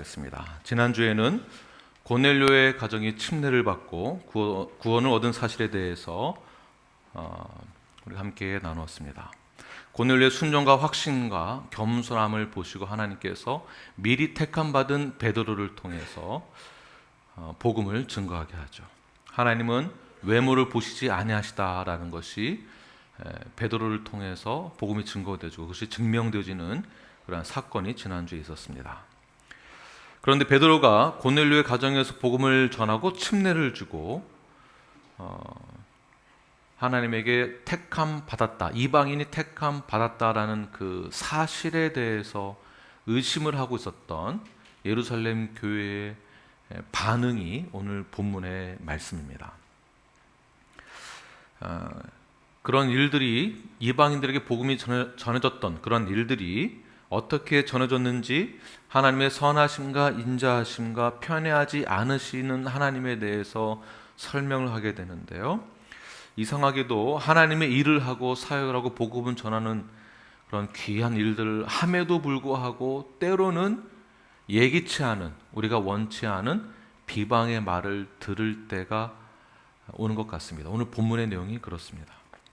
하겠습니다. 지난주에는 고넬료의 가정이 침례를 받고 구원을 얻은 사실에 대해서 우리 함께 나누었습니다. 고넬료의 순종과 확신과 겸손함을 보시고 하나님께서 미리 택함 받은 베드로를 통해서 복음을 증거하게 하죠. 하나님은 외모를 보시지 아니하시다라는 것이 베드로를 통해서 복음이 증거되어지고 그것이 증명되어지는 그러한 사건이 지난주에 있었습니다. 그런데 베드로가 고넬료의 가정에서 복음을 전하고 침례를 주고 하나님에게 택함 받았다, 이방인이 택함 받았다라는 그 사실에 대해서 의심을 하고 있었던 예루살렘 교회의 반응이 오늘 본문의 말씀입니다. 그런 일들이, 이방인들에게 복음이 전해졌던 그런 일들이 어떻게 전해졌는지, 하나님의 선하심과 인자하심과 편애하지 않으시는 하나님에 대해서 설명을 하게 되는데요, 이상하게도 하나님의 일을 하고 사역을 하고 복음을 전하는 그런 귀한 일들을 함에도 불구하고 때로는 예기치 않은, 우리가 원치 않은 비방의 말을 들을 때가 오는 것 같습니다. 오늘 본문의 내용이 그렇습니다.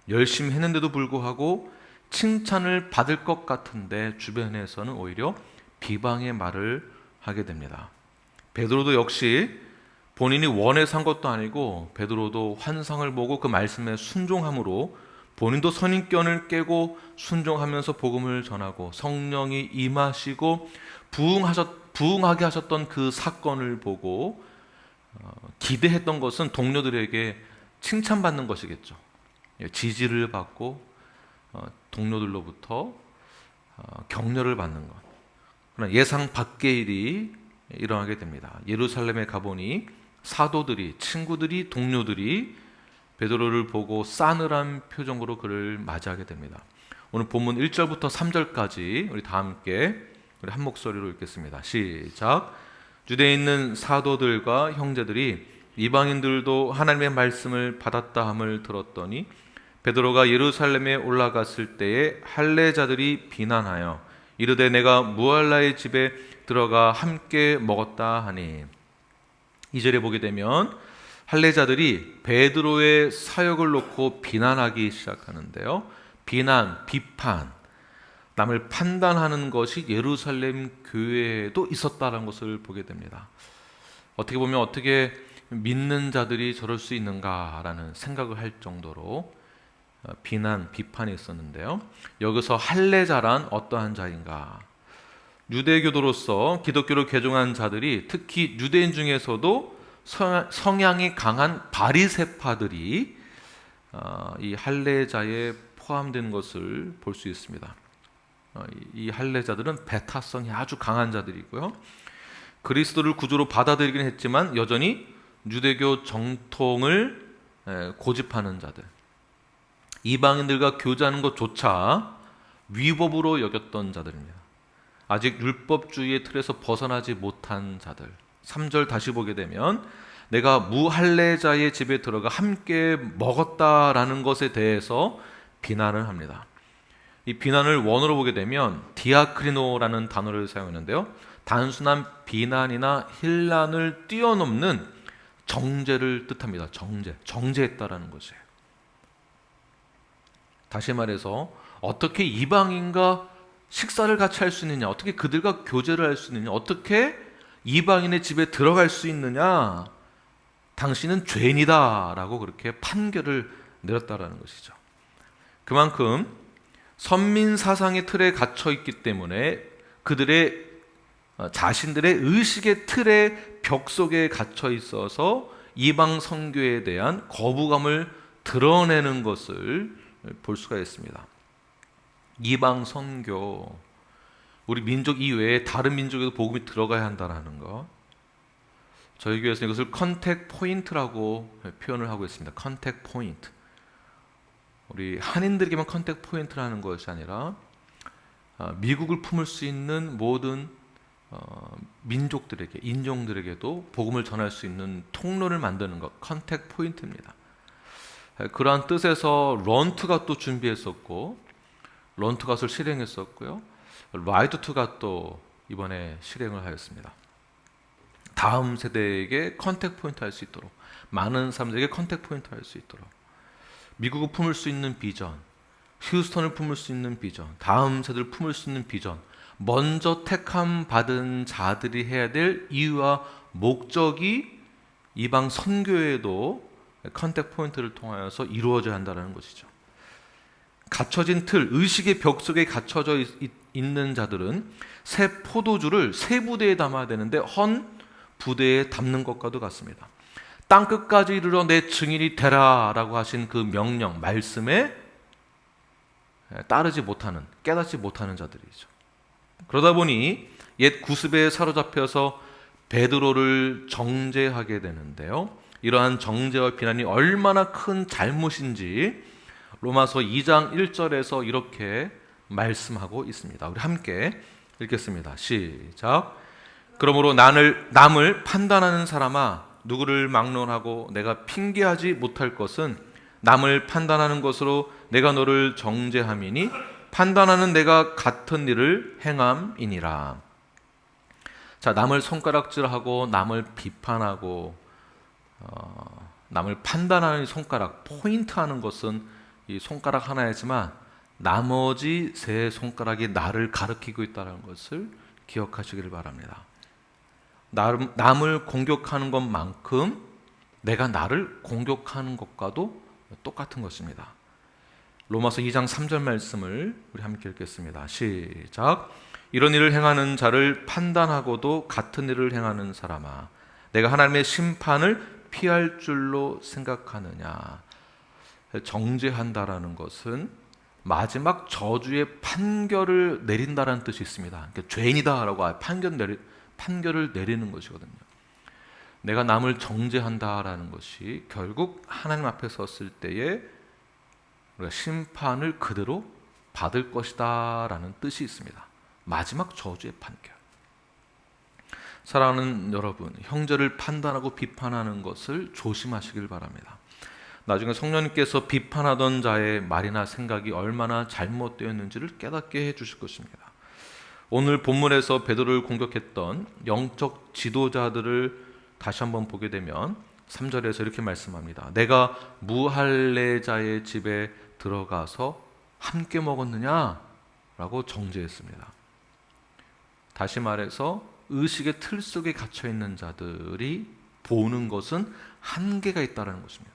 열심히 했는데도 불구하고 칭찬을 받을 것 같은데 주변에서는 오히려 비방의 말을 하게 됩니다. 베드로도 역시 본인이 원해서 한 것도 아니고, 베드로도 환상을 보고 그 말씀에 순종함으로 본인도 선입견을 깨고 순종하면서 복음을 전하고 성령이 임하시고 부응하게 하셨던 그 사건을 보고 기대했던 것은 동료들에게 칭찬받는 것이겠죠. 지지를 받고 동료들로부터 격려를 받는 것. 그러나 예상 밖의 일이 일어나게 됩니다. 예루살렘에 가보니 사도들이, 친구들이, 동료들이 베드로를 보고 싸늘한 표정으로 그를 맞이하게 됩니다. 오늘 본문 1절부터 3절까지 우리 다 함께 우리 한 목소리로 읽겠습니다. 시작. 유대에 있는 사도들과 형제들이 이방인들도 하나님의 말씀을 받았다 함을 들었더니 베드로가 예루살렘에 올라갔을 때에 할례자들이 비난하여 이르되 내가 무할라의 집에 들어가 함께 먹었다 하니, 2절에 보게 되면 할례자들이 베드로의 사역을 놓고 비난하기 시작하는데요, 비난, 비판, 남을 판단하는 것이 예루살렘 교회에도 있었다는 것을 보게 됩니다. 어떻게 보면 어떻게 믿는 자들이 저럴 수 있는가라는 생각을 할 정도로 비난, 비판이 있었는데요, 여기서 할례자란 어떠한 자인가? 유대교도로서 기독교를 개종한 자들이, 특히 유대인 중에서도 성향이 강한 바리새파들이 이 할례자에 포함된 것을 볼 수 있습니다. 이 할례자들은 배타성이 아주 강한 자들이고요, 그리스도를 구주로 받아들이긴 했지만 여전히 유대교 정통을 고집하는 자들, 이방인들과 교제하는 것조차 위법으로 여겼던 자들입니다. 아직 율법주의의 틀에서 벗어나지 못한 자들. 3절 다시 보게 되면 내가 무할례자의 집에 들어가 함께 먹었다라는 것에 대해서 비난을 합니다. 이 비난을 원어로 보게 되면 디아크리노라는 단어를 사용했는데요, 단순한 비난이나 힐난을 뛰어넘는 정죄를 뜻합니다. 정죄했다라는 것이에요. 다시 말해서 어떻게 이방인과 식사를 같이 할 수 있느냐, 어떻게 그들과 교제를 할 수 있느냐, 어떻게 이방인의 집에 들어갈 수 있느냐, 당신은 죄인이다 라고 그렇게 판결을 내렸다라는 것이죠. 그만큼 선민 사상의 틀에 갇혀 있기 때문에 그들의 자신들의 의식의 틀의 벽 속에 갇혀 있어서 이방 선교에 대한 거부감을 드러내는 것을 볼 수가 있습니다. 이방 선교, 우리 민족 이외에 다른 민족에도 복음이 들어가야 한다는 것, 저희 교회에서 이것을 컨택 포인트라고 표현을 하고 있습니다. 컨택 포인트. 우리 한인들에게만 컨택 포인트라는 것이 아니라 미국을 품을 수 있는 모든 민족들에게, 인종들에게도 복음을 전할 수 있는 통로를 만드는 것, 컨택 포인트입니다. 그러한 뜻에서 런투가 또 준비했었고, 런투 갓을 실행했었고요, 라이트 투 갓도 이번에 실행을 하였습니다. 다음 세대에게 컨택 포인트 할 수 있도록, 많은 사람들에게 컨택 포인트 할 수 있도록, 미국을 품을 수 있는 비전, 휴스턴을 품을 수 있는 비전, 다음 세대를 품을 수 있는 비전, 먼저 택함 받은 자들이 해야 될 이유와 목적이 이방 선교에도 컨택 포인트를 통하여서 이루어져야 한다는 것이죠. 갇혀진 틀, 의식의 벽 속에 갇혀져 있는 자들은 새 포도주를 새 부대에 담아야 되는데 헌 부대에 담는 것과도 같습니다. 땅끝까지 이르러 내 증인이 되라라고 하신 그 명령, 말씀에 따르지 못하는, 깨닫지 못하는 자들이죠. 그러다 보니 옛 구습에 사로잡혀서 베드로를 정죄하게 되는데요. 이러한 정죄와 비난이 얼마나 큰 잘못인지 로마서 2장 1절에서 이렇게 말씀하고 있습니다. 우리 함께 읽겠습니다. 시작. 그러므로 남을 판단하는 사람아, 누구를 막론하고 내가 핑계하지 못할 것은 남을 판단하는 것으로 내가 너를 정죄함이니 판단하는 내가 같은 일을 행함이니라. 자, 남을 손가락질하고 남을 비판하고 남을 판단하는 손가락, 포인트하는 것은 이 손가락 하나이지만 나머지 세 손가락이 나를 가리키고 있다는 것을 기억하시길 바랍니다. 남을 공격하는 것만큼 내가 나를 공격하는 것과도 똑같은 것입니다. 로마서 2장 3절 말씀을 우리 함께 읽겠습니다. 시작. 이런 일을 행하는 자를 판단하고도 같은 일을 행하는 사람아, 내가 하나님의 심판을 피할 줄로 생각하느냐. 정죄한다라는 것은 마지막 저주의 판결을 내린다라는 뜻이 있습니다. 그러니까 죄인이다라고 판결을 내리는 것이거든요. 내가 남을 정죄한다라는 것이 결국 하나님 앞에 섰을 때에 우리가 심판을 그대로 받을 것이다라는 뜻이 있습니다. 마지막 저주의 판결. 사랑하는 여러분, 형제를 판단하고 비판하는 것을 조심하시길 바랍니다. 나중에 성령님께서 비판하던 자의 말이나 생각이 얼마나 잘못되었는지를 깨닫게 해주실 것입니다. 오늘 본문에서 베드로를 공격했던 영적 지도자들을 다시 한번 보게 되면 3절에서 이렇게 말씀합니다. 내가 무할례자의 집에 들어가서 함께 먹었느냐? 라고 정죄했습니다. 다시 말해서 의식의 틀 속에 갇혀있는 자들이 보는 것은 한계가 있다는 것입니다.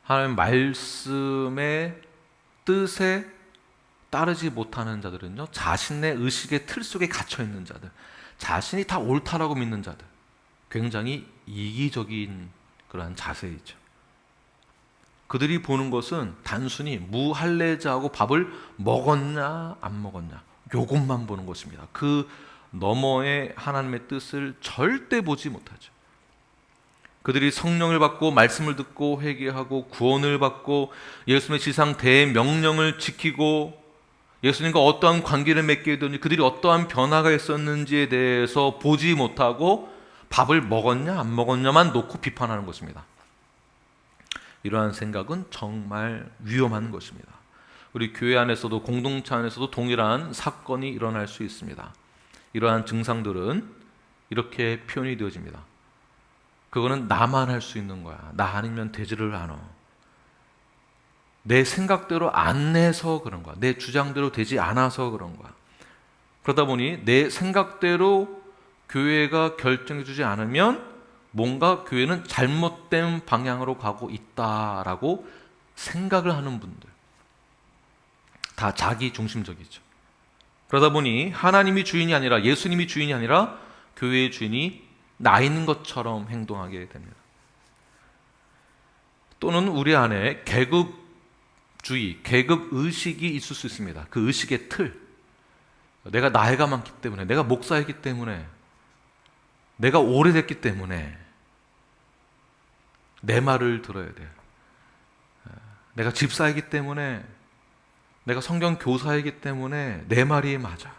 하나님 말씀의 뜻에 따르지 못하는 자들은요, 자신의 의식의 틀 속에 갇혀있는 자들, 자신이 다 옳다라고 믿는 자들, 굉장히 이기적인 그러한 자세이죠. 그들이 보는 것은 단순히 무할례자하고 밥을 먹었냐 안 먹었냐, 요것만 보는 것입니다. 그 너머의 하나님의 뜻을 절대 보지 못하죠. 그들이 성령을 받고 말씀을 듣고 회개하고 구원을 받고 예수님의 지상 대명령을 지키고 예수님과 어떠한 관계를 맺게 되는지, 그들이 어떠한 변화가 있었는지에 대해서 보지 못하고 밥을 먹었냐 안 먹었냐만 놓고 비판하는 것입니다. 이러한 생각은 정말 위험한 것입니다. 우리 교회 안에서도 공동체 안에서도 동일한 사건이 일어날 수 있습니다. 이러한 증상들은 이렇게 표현이 되어집니다. 그거는 나만 할 수 있는 거야. 나 아니면 되지를 않아. 내 생각대로 안 해서 그런 거야. 내 주장대로 되지 않아서 그런 거야. 그러다 보니 내 생각대로 교회가 결정해 주지 않으면 뭔가 교회는 잘못된 방향으로 가고 있다라고 생각을 하는 분들, 다 자기 중심적이죠. 그러다 보니 하나님이 주인이 아니라, 예수님이 주인이 아니라 교회의 주인이 나 있는 것처럼 행동하게 됩니다. 또는 우리 안에 계급주의, 계급의식이 있을 수 있습니다. 그 의식의 틀, 내가 나이가 많기 때문에, 내가 목사이기 때문에, 내가 오래됐기 때문에 내 말을 들어야 돼요. 내가 집사이기 때문에, 내가 성경 교사이기 때문에 내 말이 맞아.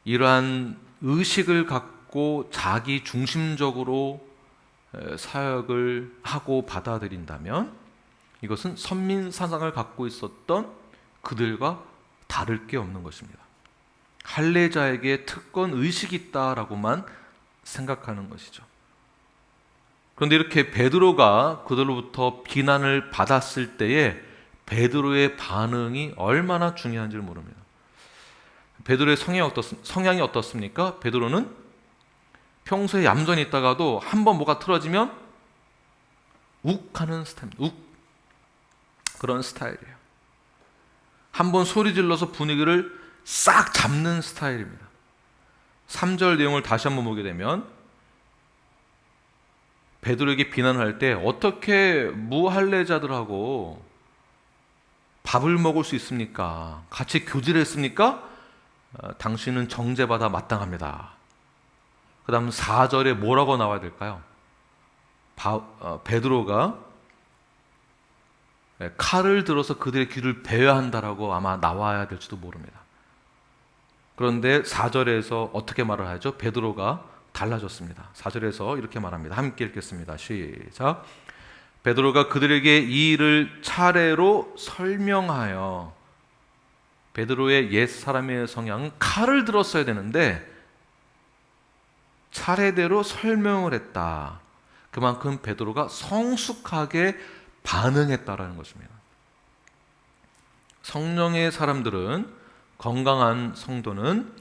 이러한 의식을 갖고 자기 중심적으로 사역을 하고 받아들인다면 이것은 선민 사상을 갖고 있었던 그들과 다를 게 없는 것입니다. 할례자에게 특권 의식이 있다라고만 생각하는 것이죠. 그런데 이렇게 베드로가 그들로부터 비난을 받았을 때에 베드로의 반응이 얼마나 중요한지를 모릅니다. 베드로의 성향이 어떻습니까? 베드로는 평소에 얌전히 있다가도 한번 뭐가 틀어지면 욱하는 스타일입니다. 그런 스타일이에요. 한번 소리 질러서 분위기를 싹 잡는 스타일입니다. 3절 내용을 다시 한번 보게 되면 베드로에게 비난할 때 어떻게 무할례자들하고 밥을 먹을 수 있습니까? 같이 교제했습니까? 당신은 정죄받아 마땅합니다. 그 다음 4절에 뭐라고 나와야 될까요? 베드로가 칼을 들어서 그들의 귀를 베어야 한다라고 아마 나와야 될지도 모릅니다. 그런데 4절에서 어떻게 말을 하죠? 베드로가 달라졌습니다. 4절에서 이렇게 말합니다. 함께 읽겠습니다. 시작. 베드로가 그들에게 이 일을 차례로 설명하여, 베드로의 옛사람의 성향은 칼을 들었어야 되는데 차례대로 설명을 했다. 그만큼 베드로가 성숙하게 반응했다라는 것입니다. 성령의 사람들은, 건강한 성도는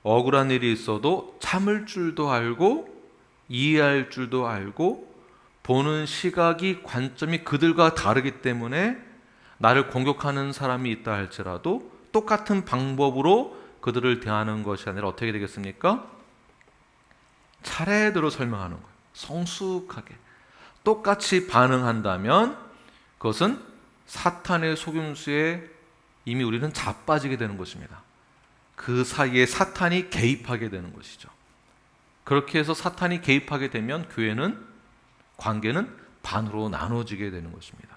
억울한 일이 있어도 참을 줄도 알고 이해할 줄도 알고 보는 시각이, 관점이 그들과 다르기 때문에 나를 공격하는 사람이 있다 할지라도 똑같은 방법으로 그들을 대하는 것이 아니라 어떻게 되겠습니까? 차례대로 설명하는 거예요. 성숙하게. 똑같이 반응한다면 그것은 사탄의 속임수에 이미 우리는 자빠지게 되는 것입니다. 그 사이에 사탄이 개입하게 되는 것이죠. 그렇게 해서 사탄이 개입하게 되면 교회는, 관계는 반으로 나눠지게 되는 것입니다.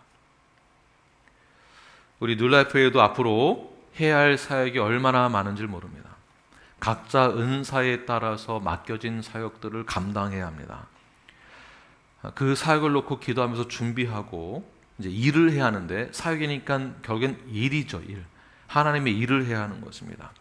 우리 뉴라이프에도 앞으로 해야 할 사역이 얼마나 많은지 모릅니다. 각자 은사에 따라서 맡겨진 사역들을 감당해야 합니다. 그 사역을 놓고 기도하면서 준비하고 이제 일을 해야 하는데, 사역이니까 결국엔 일이죠. 일. 하나님의 일을 해야 하는 것입니다.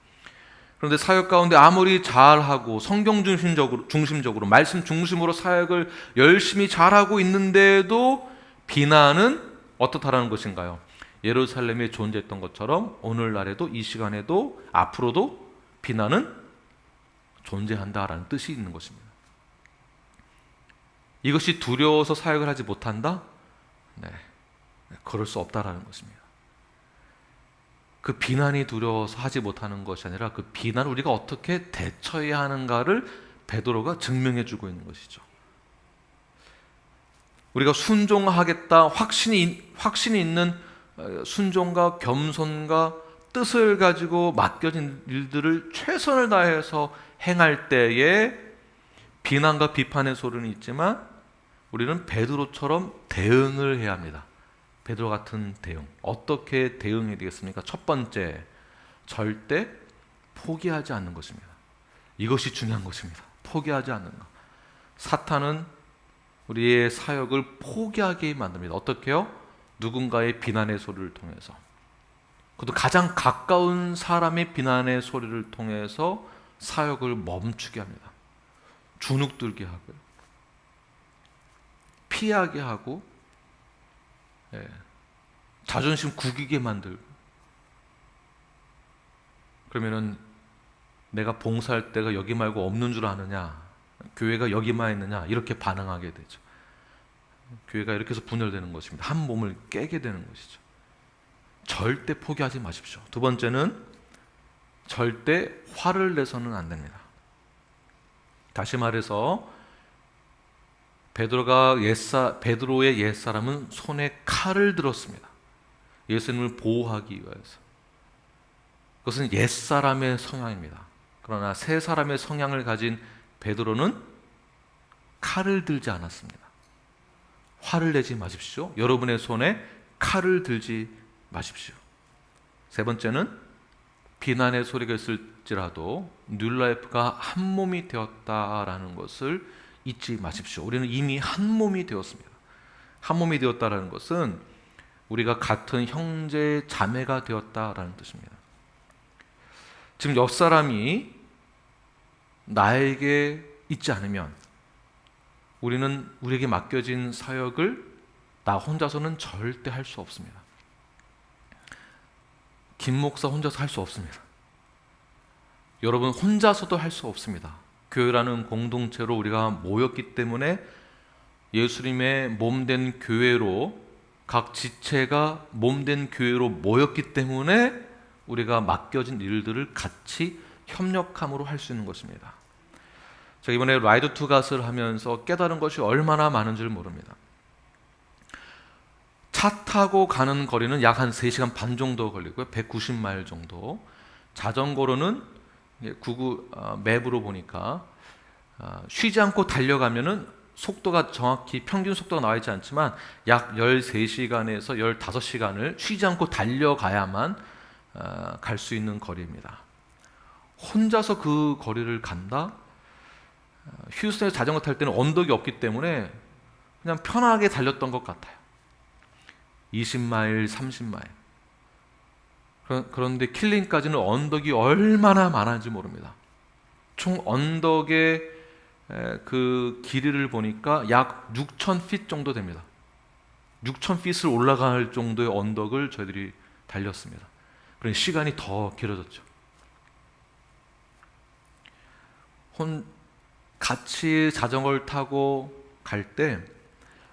그런데 사역 가운데 아무리 잘하고 성경 중심적으로 말씀 중심으로 사역을 열심히 잘하고 있는데도 비난은 어떻다라는 것인가요? 예루살렘에 존재했던 것처럼 오늘날에도, 이 시간에도, 앞으로도 비난은 존재한다라는 뜻이 있는 것입니다. 이것이 두려워서 사역을 하지 못한다? 네, 그럴 수 없다라는 것입니다. 그 비난이 두려워서 하지 못하는 것이 아니라 그 비난을 우리가 어떻게 대처해야 하는가를 베드로가 증명해 주고 있는 것이죠. 우리가 순종하겠다 확신이 있는 순종과 겸손과 뜻을 가지고 맡겨진 일들을 최선을 다해서 행할 때에 비난과 비판의 소리는 있지만 우리는 베드로처럼 대응을 해야 합니다. 베드로 같은 대응. 어떻게 대응해야 되겠습니까? 첫 번째, 절대 포기하지 않는 것입니다. 이것이 중요한 것입니다. 포기하지 않는 것. 사탄은 우리의 사역을 포기하게 만듭니다. 어떻게요? 누군가의 비난의 소리를 통해서. 그것도 가장 가까운 사람의 비난의 소리를 통해서 사역을 멈추게 합니다. 주눅들게 하고요. 피하게 하고, 자존심 구기게 만들고, 그러면은 내가 봉사할 때가 여기 말고 없는 줄 아느냐, 교회가 여기만 있느냐, 이렇게 반응하게 되죠. 교회가 이렇게 해서 분열되는 것입니다. 한 몸을 깨게 되는 것이죠. 절대 포기하지 마십시오. 두 번째는 절대 화를 내서는 안 됩니다. 다시 말해서 베드로의 옛사람은 손에 칼을 들었습니다. 예수님을 보호하기 위해서. 그것은 옛사람의 성향입니다. 그러나 새 사람의 성향을 가진 베드로는 칼을 들지 않았습니다. 화를 내지 마십시오. 여러분의 손에 칼을 들지 마십시오. 세 번째는 비난의 소리가 있을지라도 뉴라이프가 한 몸이 되었다라는 것을 잊지 마십시오. 우리는 이미 한 몸이 되었습니다. 한 몸이 되었다라는 것은 우리가 같은 형제 자매가 되었다라는 뜻입니다. 지금 옆 사람이 나에게 있지 않으면 우리는 우리에게 맡겨진 사역을 나 혼자서는 절대 할 수 없습니다. 김 목사 혼자서 할 수 없습니다. 여러분 혼자서도 할 수 없습니다. 교회라는 공동체로 우리가 모였기 때문에 예수님의 몸된 교회로 각 지체가 몸된 교회로 모였기 때문에 우리가 맡겨진 일들을 같이 협력함으로 할 수 있는 것입니다. 제가 이번에 라이드 투 갓을 하면서 깨달은 것이 얼마나 많은지를 모릅니다. 차 타고 가는 거리는 약 한 3시간 반 정도 걸리고요. 190마일 정도. 자전거로는 구글 맵으로 보니까 쉬지 않고 달려가면은 속도가 정확히 평균 속도가 나와 있지 않지만 약 13시간에서 15시간을 쉬지 않고 달려가야만 갈 수 있는 거리입니다. 혼자서 그 거리를 간다? 휴스턴에서 자전거 탈 때는 언덕이 없기 때문에 그냥 편하게 달렸던 것 같아요. 20마일, 30마일. 그런데 킬링까지는 언덕이 얼마나 많은지 모릅니다. 총 언덕의 그 길이를 보니까 약 6,000핏 정도 됩니다. 6,000핏을 올라갈 정도의 언덕을 저희들이 달렸습니다. 그러니 시간이 더 길어졌죠. 같이 자전거를 타고 갈 때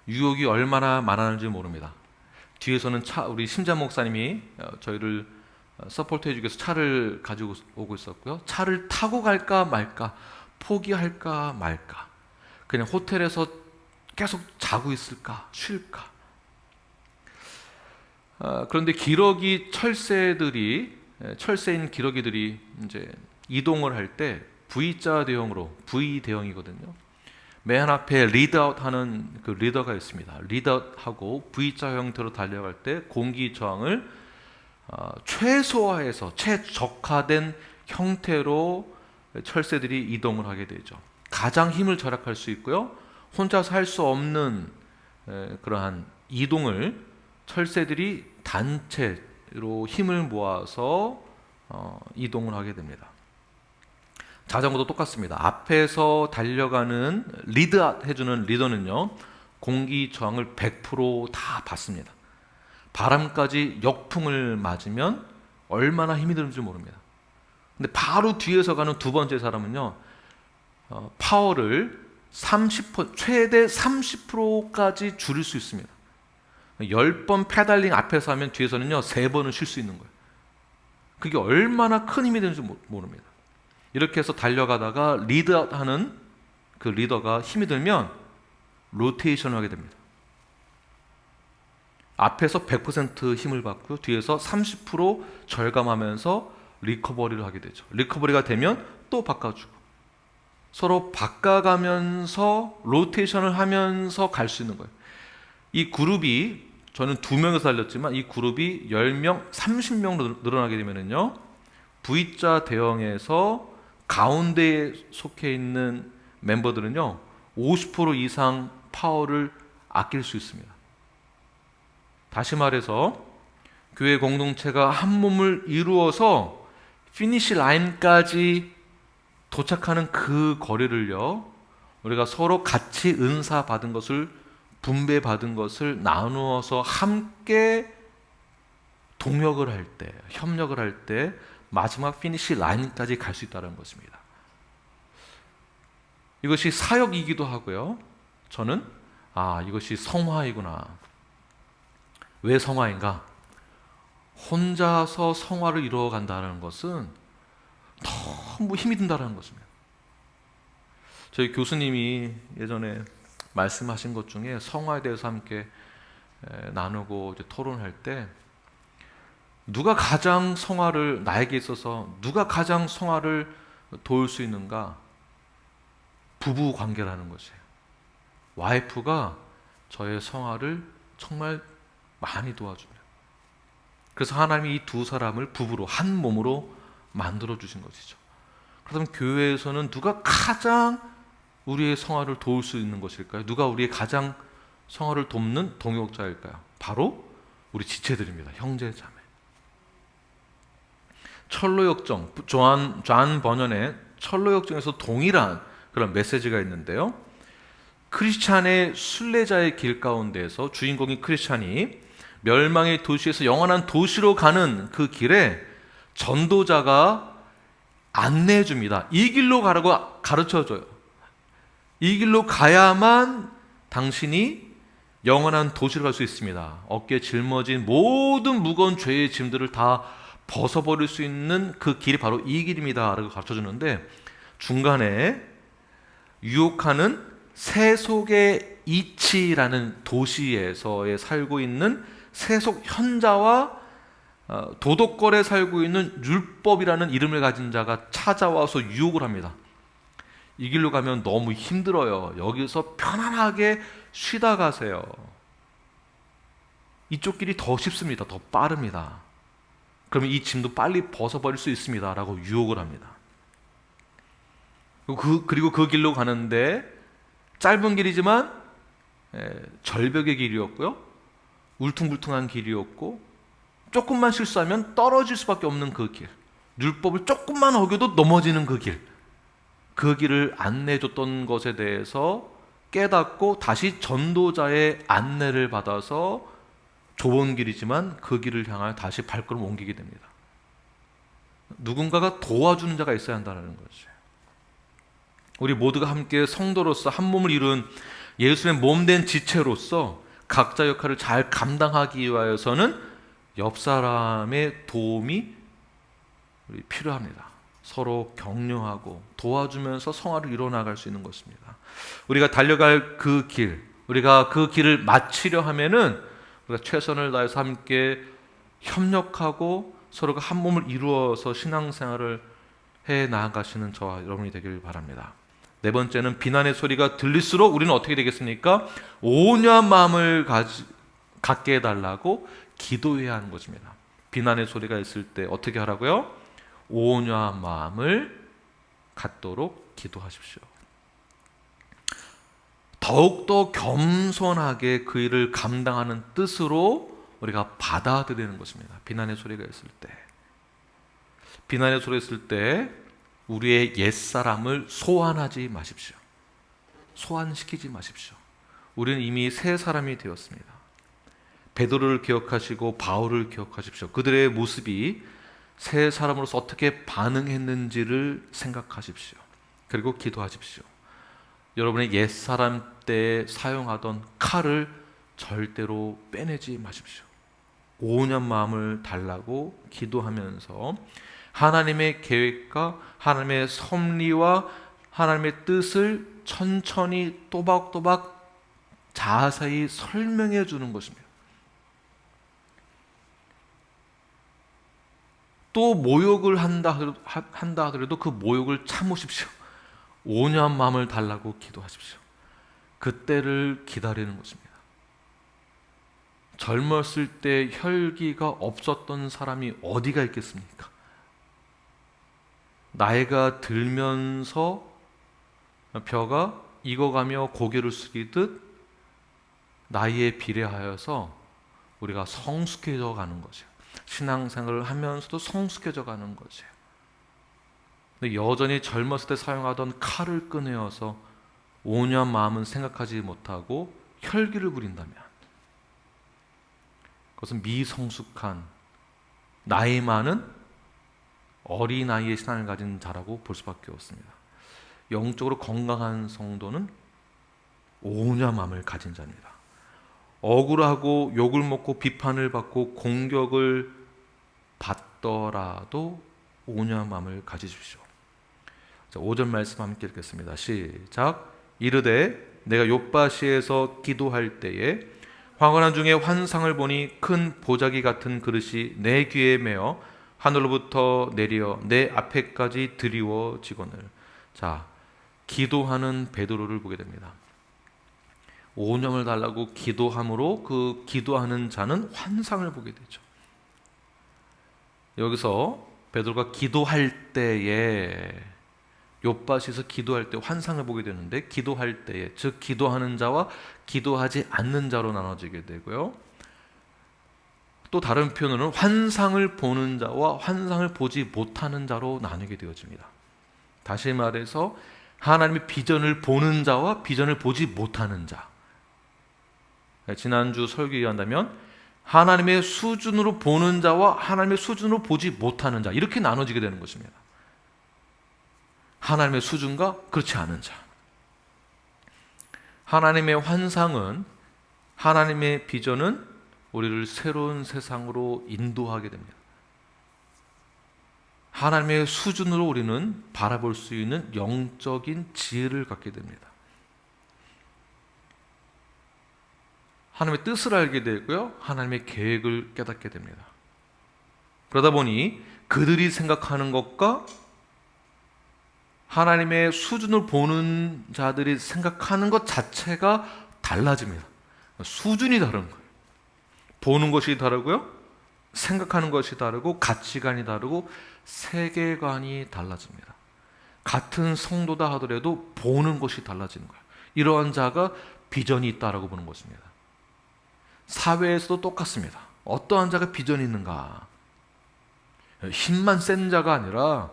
유혹이 얼마나 많았는지 모릅니다. 뒤에서는 우리 심장 목사님이 저희를 서포트 해주기 위해서 차를 가지고 오고 있었고요. 차를 타고 갈까 말까, 포기할까 말까, 그냥 호텔에서 계속 자고 있을까, 쉴까. 그런데 철새인 기러기들이 이제 이동을 할 때 V자 대형으로, V 대형이거든요. 맨 앞에 리드아웃 하는 그 리더가 있습니다. 리드아웃하고 V자 형태로 달려갈 때 공기 저항을 최소화해서 최적화된 형태로 철새들이 이동을 하게 되죠. 가장 힘을 절약할 수 있고요. 혼자서 할 수 없는 그러한 이동을 철새들이 단체로 힘을 모아서 이동을 하게 됩니다. 자전거도 똑같습니다. 앞에서 달려가는 리드 해주는 리더는요, 공기 저항을 100% 받습니다. 바람까지 역풍을 맞으면 얼마나 힘이 드는지 모릅니다. 근데 바로 뒤에서 가는 두 번째 사람은요, 파워를 30%, 최대 30%까지 줄일 수 있습니다. 10번 페달링 앞에서 하면 뒤에서는요 3번은 쉴 수 있는 거예요. 그게 얼마나 큰 힘이 되는지 모릅니다. 이렇게 해서 달려가다가 리드하는 그 리더가 힘이 들면 로테이션을 하게 됩니다. 앞에서 100% 힘을 받고 뒤에서 30% 절감하면서 리커버리를 하게 되죠. 리커버리가 되면 또 바꿔주고 서로 바꿔가면서 로테이션을 하면서 갈 수 있는 거예요. 이 그룹이, 저는 2명에서 달렸지만 이 그룹이 10명, 30명으로 늘어나게 되면은요, V자 대형에서 가운데에 속해 있는 멤버들은요 50% 이상 파워를 아낄 수 있습니다. 다시 말해서 교회 공동체가 한 몸을 이루어서 피니시 라인까지 도착하는 그 거리를요, 우리가 서로 같이 은사 받은 것을, 분배 받은 것을 나누어서 함께 동력을 할 때, 협력을 할 때 마지막 피니시 라인까지 갈 수 있다는 것입니다. 이것이 사역이기도 하고요, 저는 이것이 성화이구나. 왜 성화인가? 혼자서 성화를 이루어 간다는 것은 너무 힘이 든다는 것입니다. 저희 교수님이 예전에 말씀하신 것 중에 성화에 대해서 함께 나누고 이제 토론할 때, 누가 가장 성화를, 나에게 있어서 누가 가장 성화를 도울 수 있는가? 부부 관계라는 것이에요. 와이프가 저의 성화를 정말 많이 도와줍니다. 그래서 하나님이 이 두 사람을 부부로, 한 몸으로 만들어 주신 것이죠. 그렇다면 교회에서는 누가 가장 우리의 성화를 도울 수 있는 것일까요? 누가 우리의 가장 성화를 돕는 동역자일까요? 바로 우리 지체들입니다. 형제 자매. 철로역정, 존 번연의 철로역정에서 동일한 그런 메시지가 있는데요. 크리스찬의 순례자의 길 가운데에서 주인공인 크리스찬이 멸망의 도시에서 영원한 도시로 가는 그 길에 전도자가 안내해 줍니다. 이 길로 가라고 가르쳐 줘요. 이 길로 가야만 당신이 영원한 도시로 갈 수 있습니다. 어깨에 짊어진 모든 무거운 죄의 짐들을 다 벗어버릴 수 있는 그 길이 바로 이 길입니다 라고 가르쳐 주는데, 중간에 유혹하는 세속의 이치라는 도시에서에 살고 있는 세속 현자와 도덕권에 살고 있는 율법이라는 이름을 가진 자가 찾아와서 유혹을 합니다. 이 길로 가면 너무 힘들어요. 여기서 편안하게 쉬다 가세요. 이쪽 길이 더 쉽습니다. 더 빠릅니다. 그러면 이 짐도 빨리 벗어버릴 수 있습니다 라고 유혹을 합니다. 그리고 그 길로 가는데 짧은 길이지만 절벽의 길이었고요, 울퉁불퉁한 길이었고, 조금만 실수하면 떨어질 수밖에 없는 그 길, 율법을 조금만 어겨도 넘어지는 그 길, 그 길을 안내해줬던 것에 대해서 깨닫고 다시 전도자의 안내를 받아서 좁은 길이지만 그 길을 향하여 다시 발걸음 옮기게 됩니다. 누군가가 도와주는 자가 있어야 한다는 거죠. 우리 모두가 함께 성도로서 한 몸을 이룬 예수의 몸된 지체로서 각자 역할을 잘 감당하기 위하여서는 옆 사람의 도움이 필요합니다. 서로 격려하고 도와주면서 성화를 이뤄나갈 수 있는 것입니다. 우리가 달려갈 그 길, 우리가 그 길을 마치려 하면은 우리가 최선을 다해서 함께 협력하고 서로가 한 몸을 이루어서 신앙생활을 해 나아가시는 저와 여러분이 되길 바랍니다. 네 번째는 비난의 소리가 들릴수록 우리는 어떻게 되겠습니까? 온유한 마음을 갖게 해달라고 기도해야 하는 것입니다. 비난의 소리가 있을 때 어떻게 하라고요? 온유한 마음을 갖도록 기도하십시오. 더욱더 겸손하게 그 일을 감당하는 뜻으로 우리가 받아들이는 것입니다. 비난의 소리가 있을 때, 비난의 소리가 있을 때 우리의 옛사람을 소환하지 마십시오. 소환시키지 마십시오. 우리는 이미 새 사람이 되었습니다. 베드로를 기억하시고 바울을 기억하십시오. 그들의 모습이 새 사람으로서 어떻게 반응했는지를 생각하십시오. 그리고 기도하십시오. 여러분의 옛사람 때 사용하던 칼을 절대로 빼내지 마십시오. 온유한 마음을 달라고 기도하면서 하나님의 계획과 하나님의 섭리와 하나님의 뜻을 천천히 또박또박 자세히 설명해 주는 것입니다. 또 모욕을 한다 하더라도 그 모욕을 참으십시오. 온유한 마음을 달라고 기도하십시오. 그때를 기다리는 것입니다. 젊었을 때 혈기가 없었던 사람이 어디가 있겠습니까? 나이가 들면서 벼가 익어가며 고개를 숙이듯 나이에 비례하여서 우리가 성숙해져 가는 거죠. 신앙생활을 하면서도 성숙해져 가는 거죠. 근데 여전히 젊었을 때 사용하던 칼을 꺼내어서 온유한 마음은 생각하지 못하고 혈기를 부린다면 그것은 미성숙한, 나이 많은 어린아이의 신앙을 가진 자라고 볼 수밖에 없습니다. 영적으로 건강한 성도는 온유한 마음을 가진 자입니다. 억울하고 욕을 먹고 비판을 받고 공격을 받더라도 온유한 마음을 가지십시오. 자, 5절 말씀 함께 읽겠습니다. 시작. 이르되 내가 욥바시에서 기도할 때에 황홀한 중에 환상을 보니 큰 보자기 같은 그릇이 내 귀에 매어 하늘로부터 내려 내 앞에까지 드리워지거늘. 자, 기도하는 베드로를 보게 됩니다. 온유함을 달라고 기도함으로 그 기도하는 자는 환상을 보게 되죠. 여기서 베드로가 기도할 때에, 욥바시에서 기도할 때 환상을 보게 되는데, 기도할 때에, 즉 기도하는 자와 기도하지 않는 자로 나눠지게 되고요. 또 다른 표현으로는 환상을 보는 자와 환상을 보지 못하는 자로 나누게 되어집니다. 다시 말해서 하나님의 비전을 보는 자와 비전을 보지 못하는 자. 지난주 설교에 의한다면 하나님의 수준으로 보는 자와 하나님의 수준으로 보지 못하는 자, 이렇게 나눠지게 되는 것입니다. 하나님의 수준과 그렇지 않은 자. 하나님의 환상은, 하나님의 비전은 우리를 새로운 세상으로 인도하게 됩니다. 하나님의 수준으로 우리는 바라볼 수 있는 영적인 지혜를 갖게 됩니다. 하나님의 뜻을 알게 되고요, 하나님의 계획을 깨닫게 됩니다. 그러다 보니 그들이 생각하는 것과 하나님의 수준을 보는 자들이 생각하는 것 자체가 달라집니다. 수준이 다른 거예요. 보는 것이 다르고요, 생각하는 것이 다르고, 가치관이 다르고, 세계관이 달라집니다. 같은 성도다 하더라도 보는 것이 달라지는 거예요. 이러한 자가 비전이 있다라고 보는 것입니다. 사회에서도 똑같습니다. 어떠한 자가 비전이 있는가? 힘만 센 자가 아니라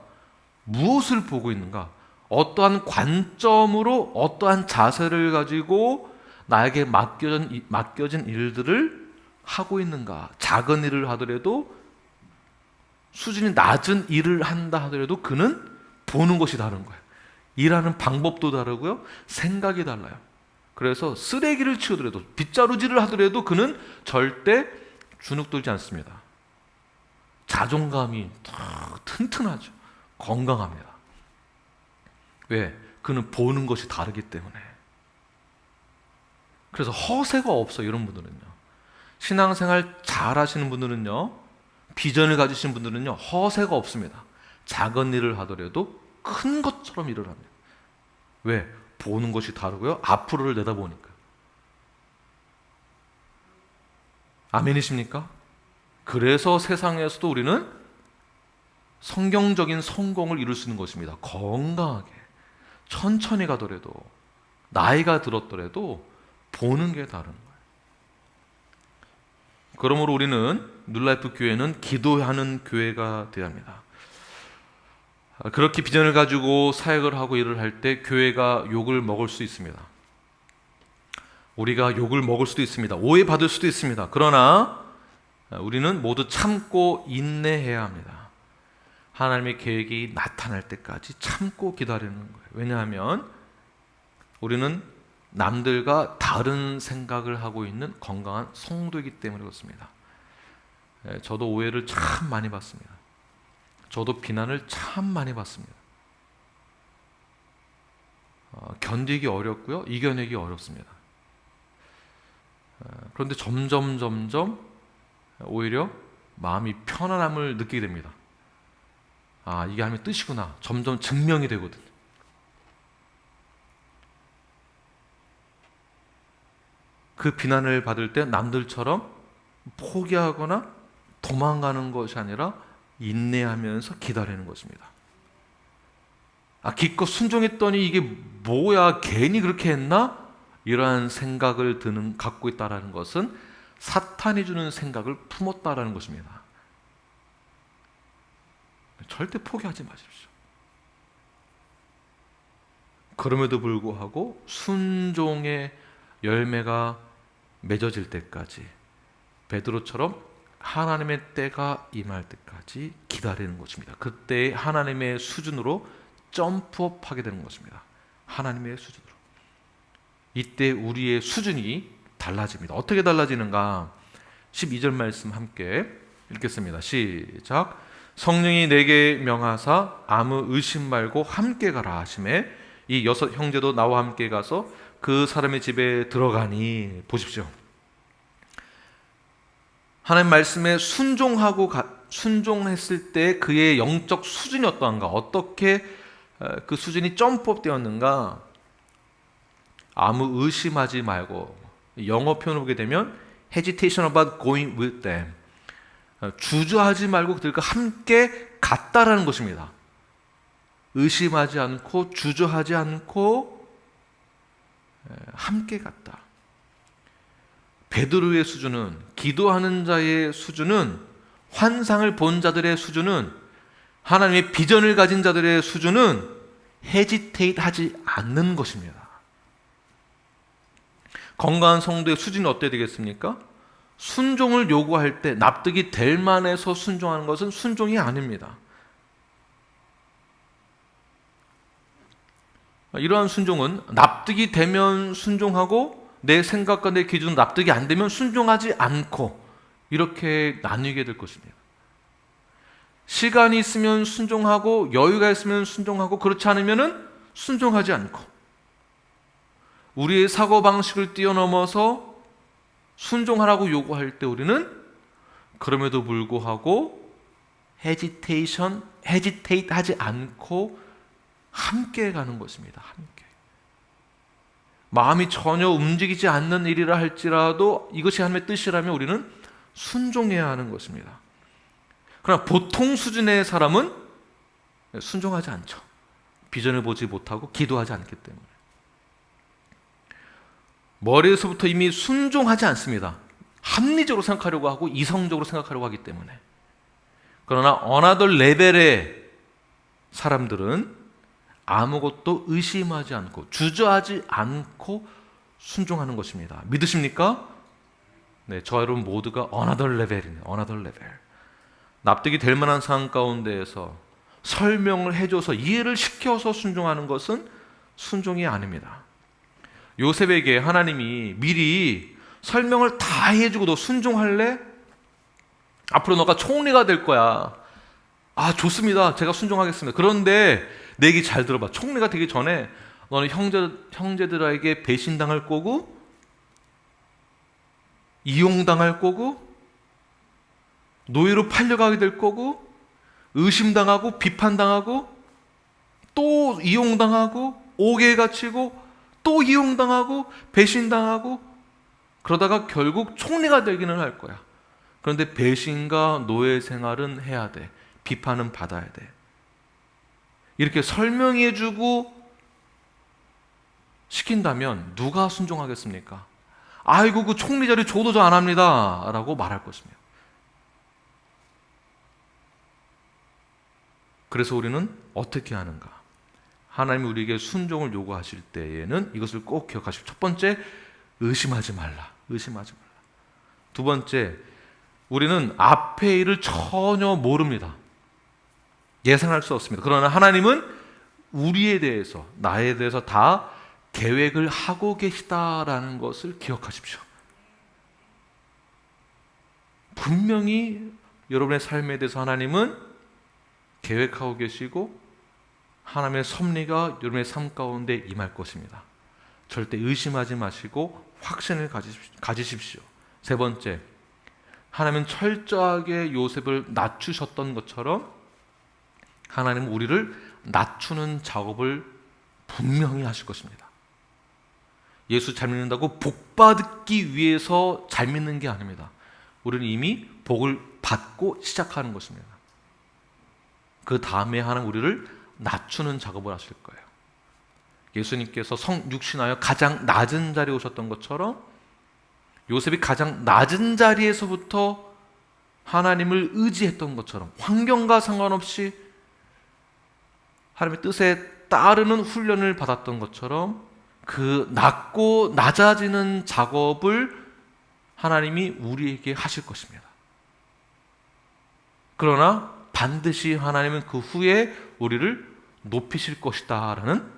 무엇을 보고 있는가? 어떠한 관점으로, 어떠한 자세를 가지고 나에게 맡겨진 일들을 하고 있는가? 작은 일을 하더라도, 수준이 낮은 일을 한다 하더라도 그는 보는 것이 다른 거예요. 일하는 방법도 다르고요, 생각이 달라요. 그래서 쓰레기를 치우더라도, 빗자루질을 하더라도 그는 절대 주눅들지 않습니다. 자존감이 튼튼하죠. 건강합니다. 왜? 그는 보는 것이 다르기 때문에. 그래서 허세가 없어요. 이런 분들은요, 신앙생활 잘 하시는 분들은요, 비전을 가지신 분들은요, 허세가 없습니다. 작은 일을 하더라도 큰 것처럼 일을 합니다. 왜? 보는 것이 다르고요, 앞으로를 내다보니까. 아멘이십니까? 그래서 세상에서도 우리는 성경적인 성공을 이룰 수 있는 것입니다. 건강하게, 천천히 가더라도, 나이가 들었더라도 보는 게 다른 거예요. 그러므로 우리는 뉴라이프 교회는 기도하는 교회가 되어야 합니다. 그렇게 비전을 가지고 사역을 하고 일을 할 때 교회가 욕을 먹을 수 있습니다. 우리가 욕을 먹을 수도 있습니다. 오해받을 수도 있습니다. 그러나 우리는 모두 참고 인내해야 합니다. 하나님의 계획이 나타날 때까지 참고 기다리는 거예요. 왜냐하면 우리는 남들과 다른 생각을 하고 있는 건강한 성도이기 때문에 그렇습니다. 저도 오해를 참 많이 받습니다. 저도 비난을 참 많이 받습니다. 견디기 어렵고요, 이겨내기 어렵습니다. 그런데 점점 오히려 마음이 편안함을 느끼게 됩니다. 아, 이게 하나님의 뜻이구나. 점점 증명이 되거든요. 그 비난을 받을 때 남들처럼 포기하거나 도망가는 것이 아니라 인내하면서 기다리는 것입니다. 기껏 순종했더니 이게 뭐야, 괜히 그렇게 했나? 이러한 생각을 갖고 있다는 것은 사탄이 주는 생각을 품었다라는 것입니다. 절대 포기하지 마십시오. 그럼에도 불구하고 순종의 열매가 맺어질 때까지, 베드로처럼 하나님의 때가 임할 때까지 기다리는 것입니다. 그때 하나님의 수준으로 점프업하게 되는 것입니다. 하나님의 수준으로. 이때 우리의 수준이 달라집니다. 어떻게 달라지는가? 12절 말씀 함께 읽겠습니다. 시작. 성령이 내게 명하사 아무 의심 말고 함께 가라 하시매 이 6 형제도 나와 함께 가서 그 사람의 집에 들어가니. 보십시오. 하나님 말씀에 순종했을 때 그의 영적 수준이 어떠한가, 어떻게 그 수준이 점프업 되었는가. 아무 의심하지 말고, 영어 표현을 보게 되면 hesitation about going with them, 주저하지 말고 그들과 함께 갔다라는 것입니다. 의심하지 않고 주저하지 않고 함께 갔다. 베드로의 수준은, 기도하는 자의 수준은, 환상을 본 자들의 수준은, 하나님의 비전을 가진 자들의 수준은 헤지테이트 하지 않는 것입니다. 건강한 성도의 수준이 어때야 되겠습니까? 순종을 요구할 때 납득이 될 만해서 순종하는 것은 순종이 아닙니다. 이러한 순종은 납득이 되면 순종하고 내 생각과 내 기준 납득이 안 되면 순종하지 않고 이렇게 나뉘게 될 것입니다. 시간이 있으면 순종하고 여유가 있으면 순종하고 그렇지 않으면 순종하지 않고 우리의 사고방식을 뛰어넘어서 순종하라고 요구할 때 우리는 그럼에도 불구하고 헤지테이트 하지 않고 함께 가는 것입니다. 함께. 마음이 전혀 움직이지 않는 일이라 할지라도 이것이 하나님의 뜻이라면 우리는 순종해야 하는 것입니다. 그러나 보통 수준의 사람은 순종하지 않죠. 비전을 보지 못하고 기도하지 않기 때문에. 머리에서부터 이미 순종하지 않습니다. 합리적으로 생각하려고 하고 이성적으로 생각하려고 하기 때문에. 그러나 another 레벨의 사람들은 아무것도 의심하지 않고 주저하지 않고 순종하는 것입니다. 믿으십니까? 네, 저 여러분 모두가 another 레벨이네요. another 레벨. 납득이 될 만한 상황 가운데에서 설명을 해줘서 이해를 시켜서 순종하는 것은 순종이 아닙니다. 요셉에게 하나님이 미리 설명을 다 해주고 너 순종할래? 앞으로 너가 총리가 될 거야. 아, 좋습니다. 제가 순종하겠습니다. 그런데 내 얘기 잘 들어봐. 총리가 되기 전에 너는 형제들에게 배신당할 거고 이용당할 거고 노예로 팔려가게 될 거고 의심당하고 비판당하고 또 이용당하고 옥에 갇히고 또 이용당하고 배신당하고 그러다가 결국 총리가 되기는 할 거야. 그런데 배신과 노예 생활은 해야 돼. 비판은 받아야 돼. 이렇게 설명해주고 시킨다면 누가 순종하겠습니까? 아이고 그 총리 자리 줘도 저 안 합니다 라고 말할 것입니다. 그래서 우리는 어떻게 하는가? 하나님이 우리에게 순종을 요구하실 때에는 이것을 꼭 기억하십시오. 첫 번째, 의심하지 말라. 의심하지 말라. 두 번째, 우리는 앞의 일을 전혀 모릅니다. 예상할 수 없습니다. 그러나 하나님은 우리에 대해서, 나에 대해서 다 계획을 하고 계시다라는 것을 기억하십시오. 분명히 여러분의 삶에 대해서 하나님은 계획하고 계시고 하나님의 섭리가 여러분의 삶 가운데 임할 것입니다. 절대 의심하지 마시고 확신을 가지십시오. 세 번째, 하나님은 철저하게 요셉을 낮추셨던 것처럼 하나님은 우리를 낮추는 작업을 분명히 하실 것입니다. 예수 잘 믿는다고 복 받기 위해서 잘 믿는 게 아닙니다. 우리는 이미 복을 받고 시작하는 것입니다. 그 다음에 하나님 우리를 낮추는 작업을 하실 거예요. 예수님께서 성육신하여 가장 낮은 자리에 오셨던 것처럼 요셉이 가장 낮은 자리에서부터 하나님을 의지했던 것처럼 환경과 상관없이 하나님의 뜻에 따르는 훈련을 받았던 것처럼 그 낮고 낮아지는 작업을 하나님이 우리에게 하실 것입니다. 그러나 반드시 하나님은 그 후에 우리를 높이실 것이다 라는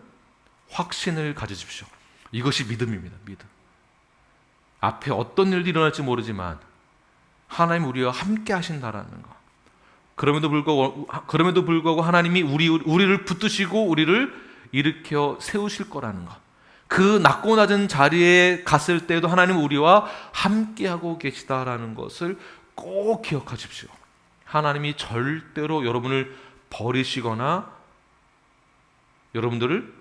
확신을 가지십시오. 이것이 믿음입니다. 믿음. 앞에 어떤 일이 일어날지 모르지만 하나님 우리와 함께 하신다라는 것. 그럼에도 불구하고 하나님이 우리를 붙드시고 우리를 일으켜 세우실 거라는 것. 그 낮고 낮은 자리에 갔을 때도 하나님은 우리와 함께하고 계시다라는 것을 꼭 기억하십시오. 하나님이 절대로 여러분을 버리시거나 여러분들을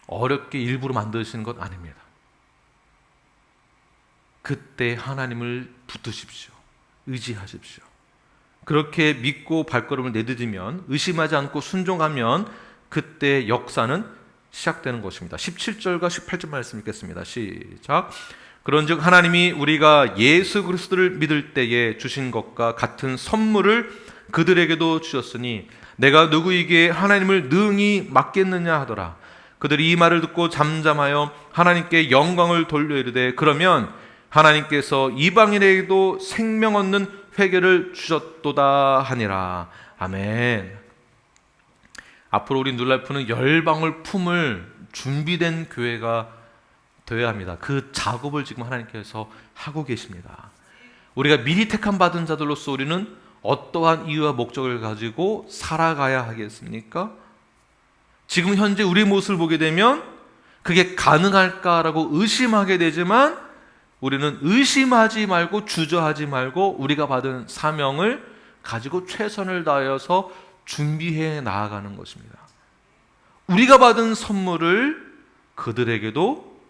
어렵게 일부러 만드시는 것 아닙니다. 그때 하나님을 붙드십시오. 의지하십시오. 그렇게 믿고 발걸음을 내디디면 의심하지 않고 순종하면 그때 역사는 시작되는 것입니다. 17절과 18절 말씀 읽겠습니다. 시작. 그런즉 하나님이 우리가 예수 그리스도를 믿을 때에 주신 것과 같은 선물을 그들에게도 주셨으니 내가 누구에게 하나님을 능히 맡겠느냐 하더라. 그들이 이 말을 듣고 잠잠하여 하나님께 영광을 돌려 이르되 그러면 하나님께서 이방인에게도 생명 얻는 회개를 주셨도다 하니라. 아멘. 앞으로 우리 눌랄푸는 열방을 품을 준비된 교회가 되어야 합니다. 그 작업을 지금 하나님께서 하고 계십니다. 우리가 미리 택함 받은 자들로서 우리는 어떠한 이유와 목적을 가지고 살아가야 하겠습니까? 지금 현재 우리 모습을 보게 되면 그게 가능할까라고 의심하게 되지만 우리는 의심하지 말고 주저하지 말고 우리가 받은 사명을 가지고 최선을 다하여서 준비해 나아가는 것입니다. 우리가 받은 선물을 그들에게도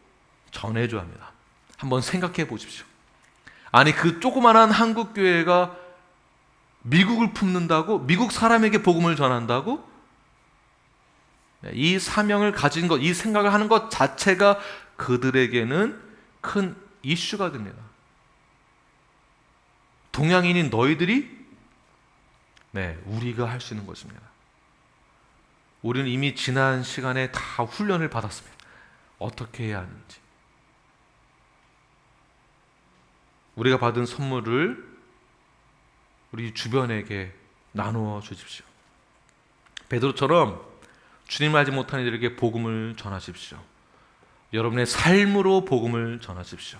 전해줘야 합니다. 한번 생각해 보십시오. 아니 그 조그만한 한국 교회가 미국을 품는다고? 미국 사람에게 복음을 전한다고? 이 사명을 가진 것, 이 생각을 하는 것 자체가 그들에게는 큰 이슈가 됩니다. 동양인인 너희들이 우리가 할 수 있는 것입니다. 우리는 이미 지난 시간에 다 훈련을 받았습니다. 어떻게 해야 하는지. 우리가 받은 선물을 우리 주변에게 나누어 주십시오. 베드로처럼 주님 알지 못한 이들에게 복음을 전하십시오. 여러분의 삶으로 복음을 전하십시오.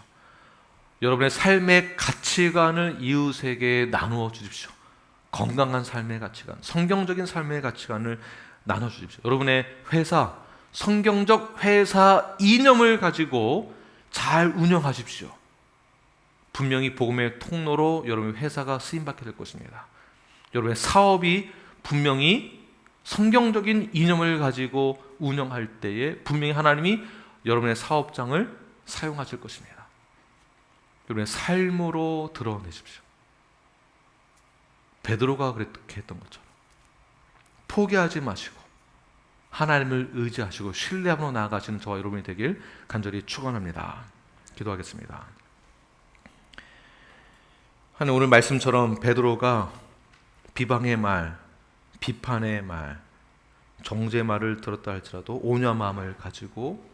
여러분의 삶의 가치관을 이웃에게 나누어 주십시오. 건강한 삶의 가치관, 성경적인 삶의 가치관을 나눠 주십시오. 여러분의 회사, 성경적 회사 이념을 가지고 잘 운영하십시오. 분명히 복음의 통로로 여러분의 회사가 쓰임받게 될 것입니다. 여러분의 사업이 분명히 성경적인 이념을 가지고 운영할 때에 분명히 하나님이 여러분의 사업장을 사용하실 것입니다. 여러분의 삶으로 드러내십시오. 베드로가 그렇게 했던 것처럼 포기하지 마시고 하나님을 의지하시고 신뢰함으로 나아가시는 저와 여러분이 되길 간절히 축원합니다. 기도하겠습니다. 하나님, 오늘 말씀처럼 베드로가 비방의 말, 비판의 말, 정죄의 말을 들었다 할지라도 온유한 마음을 가지고